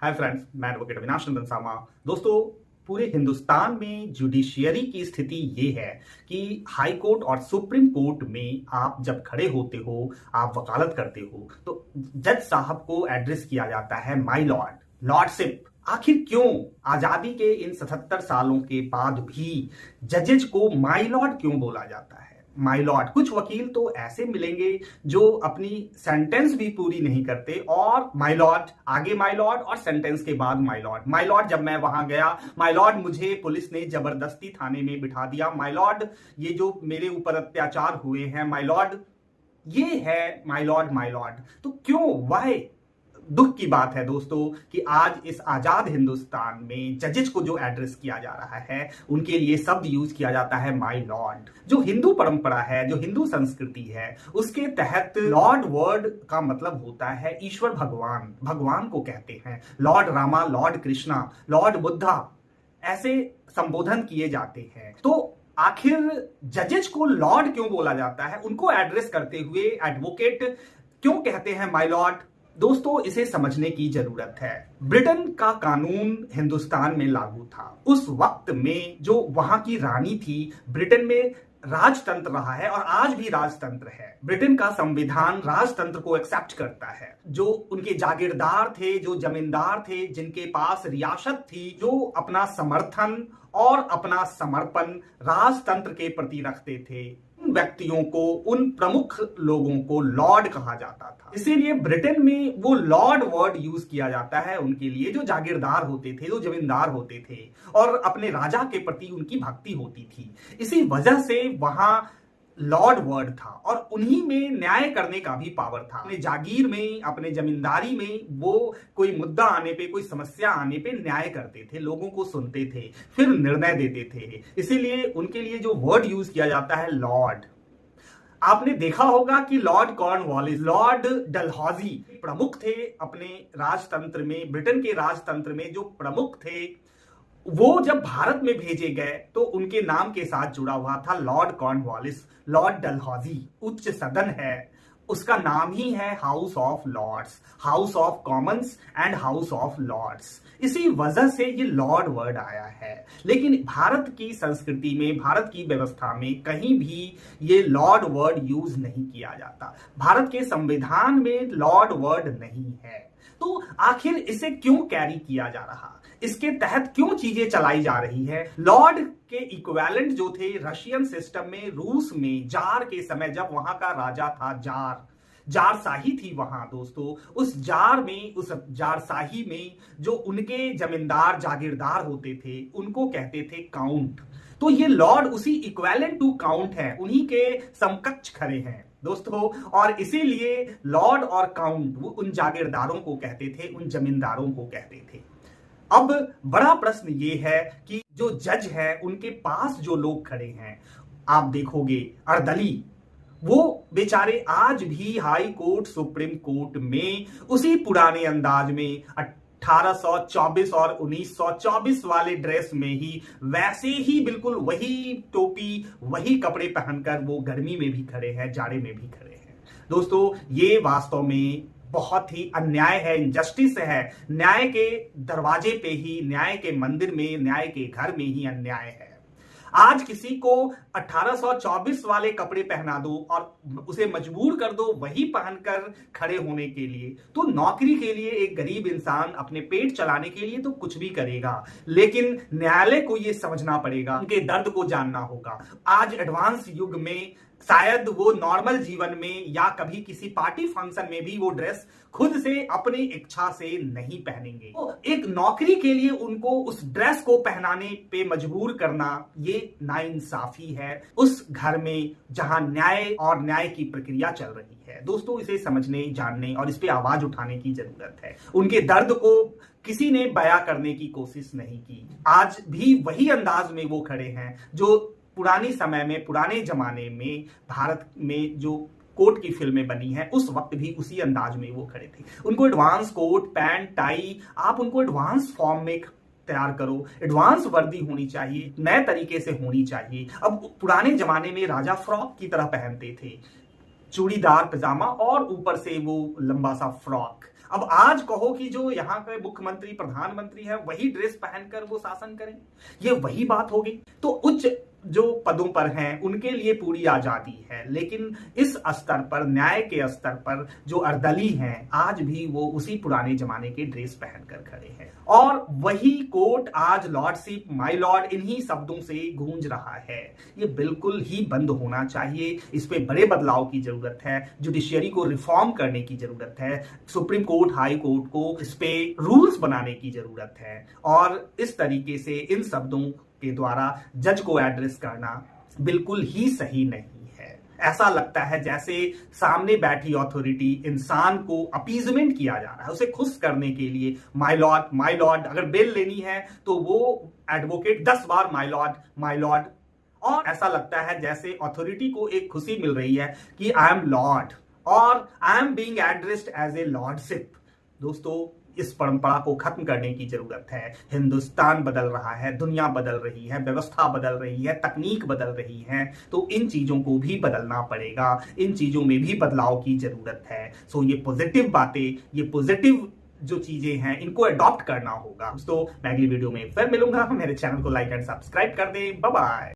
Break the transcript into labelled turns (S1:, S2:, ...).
S1: Hi friends, मैं advocate Avinash नंदन सामा। दोस्तों, पूरे हिंदुस्तान में जुडिशियरी की स्थिति ये है कि हाई कोर्ट और सुप्रीम कोर्ट में आप जब खड़े होते हो, आप वकालत करते हो, तो जज साहब को एड्रेस किया जाता है माय लॉर्ड, लॉर्डशिप। आखिर क्यों आजादी के इन 77 सालों के बाद भी जजेज को माय लॉर्ड क्यों बोला जाता है? My Lord. कुछ वकील तो ऐसे मिलेंगे जो अपनी सेंटेंस भी पूरी नहीं करते और माय लॉर्ड, आगे माय लॉर्ड और सेंटेंस के बाद माय लॉर्ड। माय लॉर्ड, जब मैं वहां गया, माय लॉर्ड मुझे पुलिस ने जबरदस्ती थाने में बिठा दिया, माय लॉर्ड ये जो मेरे ऊपर अत्याचार हुए हैं, माय लॉर्ड ये है माय लॉर्ड, माय लॉर्ड। तो क्यों, वाई? दुख की बात है दोस्तों कि आज इस आजाद हिंदुस्तान में जजेस को जो एड्रेस किया जा रहा है, उनके लिए शब्द यूज किया जाता है माय लॉर्ड। जो हिंदू परंपरा है, जो हिंदू संस्कृति है, उसके तहत लॉर्ड वर्ड का मतलब होता है ईश्वर, भगवान। भगवान को कहते हैं Lord Rama, Lord Krishna, Lord Buddha, ऐसे संबोधन किए जाते हैं। तो आखिर जजेस को लॉर्ड क्यों बोला जाता है? उनको एड्रेस करते हुए एडवोकेट क्यों कहते हैं माय लॉर्ड? दोस्तों, इसे समझने की जरूरत है। ब्रिटेन का कानून हिंदुस्तान में लागू था। उस वक्त में जो वहां की रानी थी, ब्रिटेन में राजतंत्र रहा है और आज भी राजतंत्र है। ब्रिटेन का संविधान राजतंत्र को एक्सेप्ट करता है। जो उनके जागीरदार थे, जो जमींदार थे, जिनके पास रियासत थी, जो अपना समर्थन और अपना समर्पण राजतंत्र के प्रति रखते थे, उन व्यक्तियों को, उन प्रमुख लोगों को लॉर्ड कहा जाता था। इसीलिए ब्रिटेन में वो लॉर्ड वर्ड यूज किया जाता है उनके लिए, जो जागीरदार होते थे, जो जमींदार होते थे और अपने राजा के प्रति उनकी भक्ति होती थी। इसी वजह से वहां लॉर्ड वर्ड था और उन्हीं में न्याय करने का भी पावर था। अपने जागीर में, अपने जमींदारी में वो कोई मुद्दा आने पे, कोई समस्या आने पे न्याय करते थे, लोगों को सुनते थे, फिर निर्णय देते थे। इसीलिए उनके लिए जो वर्ड यूज किया जाता है लॉर्ड। आपने देखा होगा कि लॉर्ड कॉर्नवालिस, लॉर्ड डलहौजी प्रमुख थे अपने राजतंत्र में, ब्रिटेन के राजतंत्र में जो प्रमुख थे, वो जब भारत में भेजे गए तो उनके नाम के साथ जुड़ा हुआ था लॉर्ड कॉर्नवालिस, लॉर्ड डलहौजी। उच्च सदन है, उसका नाम ही है House of Lords, House of Commons and House of Lords. इसी वजह से ये लॉर्ड वर्ड आया है। लेकिन भारत की संस्कृति में, भारत की व्यवस्था में कहीं भी ये लॉर्ड वर्ड यूज नहीं किया जाता। भारत के संविधान में लॉर्ड वर्ड नहीं है। तो आखिर इसे क्यों कैरी किया जा रहा, इसके तहत क्यों चीजें चलाई जा रही है? लॉर्ड के इक्विवेलेंट जो थे रशियन सिस्टम में, रूस में, जार के समय जब वहां का राजा था, जारशाही थी वहां दोस्तों, उस जार में, उस जारशाही में जो उनके जमींदार जागीरदार होते थे, उनको कहते थे काउंट। तो ये लॉर्ड उसी इक्विवेलेंट टू काउंट है, उन्हीं के समकक्ष खड़े हैं दोस्तों। और इसीलिए लॉर्ड और काउंट वो उन जागीरदारों को कहते थे, उन जमींदारों को कहते थे। अब बड़ा प्रश्न ये है कि जो जज है, उनके पास जो लोग खड़े हैं, आप देखोगे अर्दली, वो बेचारे आज भी हाई कोर्ट, सुप्रीम कोर्ट में उसी पुराने अंदाज में 1824 और 1924 वाले ड्रेस में ही, वैसे ही बिल्कुल वही टोपी, वही कपड़े पहनकर वो गर्मी में भी खड़े हैं, जाड़े में भी खड़े हैं। दोस्तों, ये वास्तव में बहुत ही अन्याय है, इनजस्टिस है। न्याय के दरवाजे पे ही, न्याय के मंदिर में, न्याय के घर में ही अन्याय है। आज किसी को 1824 वाले कपड़े पहना दो और उसे मजबूर कर दो वही पहनकर खड़े होने के लिए, तो नौकरी के लिए एक गरीब इंसान अपने पेट चलाने के लिए तो कुछ भी करेगा। लेकिन न्यायालय को यह समझना पड़ेगा, उनके दर्द को जानना होगा। आज एडवांस युग में शायद वो नॉर्मल जीवन में या कभी किसी पार्टी फंक्शन में भी वो ड्रेस खुद से अपनी इच्छा से नहीं पहनेंगे। तो एक नौकरी के लिए उनको उस ड्रेस को पहनाने पे मजबूर करना, ये नाइंसाफी है उस घर में जहां न्याय और न्याय की प्रक्रिया चल रही है। दोस्तों, इसे समझने, जानने और इस पे आवाज उठाने की जरूरत है। उनके दर्द को किसी ने बयां करने की कोशिश नहीं की। आज भी वही अंदाज में वो खड़े हैं जो पुरानी समय में, पुराने जमाने में भारत में जो कोर्ट की फिल्में बनी हैं, उस वक्त भी उसी अंदाज में वो खड़े थे। उनको एडवांस कोट, पैंट, टाई, आप उनको एडवांस फॉर्म में तैयार करो, एडवांस वर्दी होनी चाहिए, नए तरीके से होनी चाहिए। अब पुराने जमाने में राजा फ्रॉक की तरह पहनते थे, चूड़ीदार पजामा और ऊपर से वो लंबा सा फ्रॉक। अब आज कहो कि जो यहाँ के मुख्यमंत्री प्रधानमंत्री है वही ड्रेस पहनकर वो शासन करें, ये वही बात होगी। तो उच्च जो पदों पर हैं उनके लिए पूरी आजादी है, लेकिन इस स्तर पर, न्याय के स्तर पर जो अर्दली हैं आज भी वो उसी पुराने जमाने के ड्रेस पहनकर खड़े हैं। और वही कोर्ट आज लॉर्डशिप, माय लॉर्ड इन्हीं शब्दों से गूंज रहा है। ये बिल्कुल ही बंद होना चाहिए। इस पे बड़े बदलाव की जरूरत है। जुडिशियरी को रिफॉर्म करने की जरूरत है। सुप्रीम कोर्ट, हाई कोर्ट को इस पे रूल्स बनाने की जरूरत है। और इस तरीके से इन शब्दों के द्वारा जज को एड्रेस करना बिल्कुल ही सही नहीं है। ऐसा लगता है जैसे सामने बैठी अथॉरिटी इंसान को अपीजमेंट किया जा रहा है, उसे खुश करने के लिए माय लॉर्ड, अगर बेल लेनी है तो वो एडवोकेट 10 बार माय लॉर्ड। और ऐसा लगता है जैसे अथॉरिटी को एक खुशी मिल रही है कि आई एम लॉर्ड और I am being addressed as a lordship. दोस्तों, इस परंपरा को खत्म करने की जरूरत है। हिंदुस्तान बदल रहा है, दुनिया बदल रही है, व्यवस्था बदल रही है, तकनीक बदल रही है, तो इन चीजों को भी बदलना पड़ेगा। इन चीजों में भी बदलाव की जरूरत है। सो ये पॉजिटिव बातें, ये पॉजिटिव जो चीजें हैं इनको अडॉप्ट करना होगा। दोस्तों, मैं अगली वीडियो में फिर मिलूंगा। मेरे चैनल को लाइक एंड सब्सक्राइब कर दें। Bye bye.